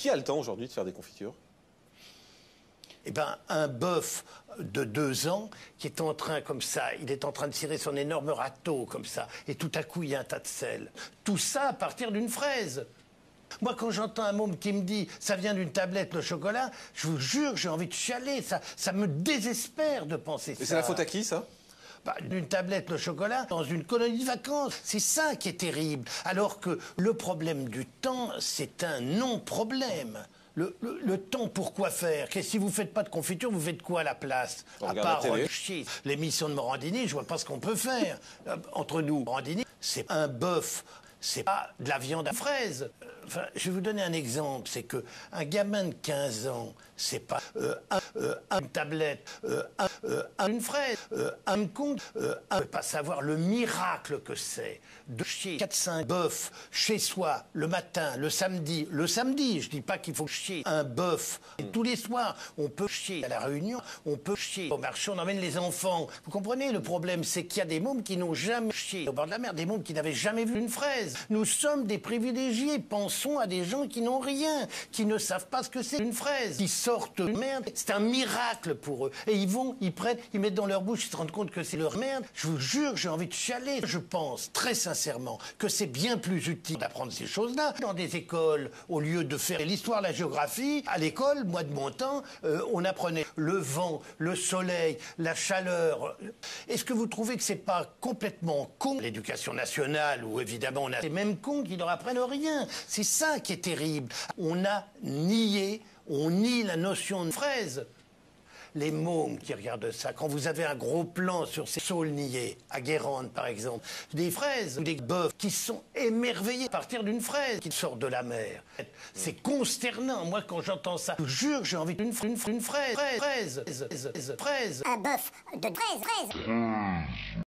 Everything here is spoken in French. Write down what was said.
Qui a le temps aujourd'hui de faire des confitures? Eh bien, un bœuf de 2 ans qui est en train, comme ça, il est en train de tirer son énorme râteau, comme ça, et tout à coup, il y a un tas de sel. Tout ça à partir d'une fraise. Moi, quand j'entends un môme qui me dit « ça vient d'une tablette, le chocolat », je vous jure, j'ai envie de chialer. Ça me désespère de penser ça. Et c'est la faute à qui, ça? D'une tablette, le chocolat, dans une colonie de vacances. C'est ça qui est terrible. Alors que le problème du temps, c'est un non-problème. Le temps, pourquoi faire? Si vous faites pas de confiture, vous faites quoi à la place? À part chier. L'émission de Morandini, je vois pas ce qu'on peut faire. Entre nous, Morandini, c'est un bœuf. C'est pas de la viande à fraise. Enfin, je vais vous donner un exemple. C'est que un gamin de 15 ans, c'est pas une tablette, une fraise, un compte, ne peut pas savoir le miracle que c'est de chier 4-5 bœufs chez soi le matin, le samedi. Le samedi, je dis pas qu'il faut chier un bœuf. Et tous les soirs, on peut chier à la réunion, on peut chier au marché, on emmène les enfants. Vous comprenez, le problème, c'est qu'il y a des mômes qui n'ont jamais chié au bord de la mer, des mômes qui n'avaient jamais vu une fraise. Nous sommes des privilégiés. Pensons à des gens qui n'ont rien, qui ne savent pas ce que c'est une fraise, qui sortent de merde. C'est un miracle pour eux. Et ils prennent, ils mettent dans leur bouche, ils se rendent compte que c'est leur merde. Je vous jure, j'ai envie de chialer. Je pense très sincèrement que c'est bien plus utile d'apprendre ces choses-là dans des écoles, au lieu de faire l'histoire, la géographie. À l'école, moi de mon temps, on apprenait le vent, le soleil, la chaleur. Est-ce que vous trouvez que c'est pas complètement con, l'éducation nationale, où évidemment on a les mêmes cons qui leur apprennent rien? C'est ça qui est terrible. On nie la notion de fraise. Les mômes qui regardent ça, quand vous avez un gros plan sur ces saulniers, à Guérande par exemple, des fraises ou des bœufs qui sont émerveillés à partir d'une fraise qui sort de la mer. C'est consternant. Moi, quand j'entends ça, je vous jure, j'ai envie d'une fraise. Un bœuf de 13.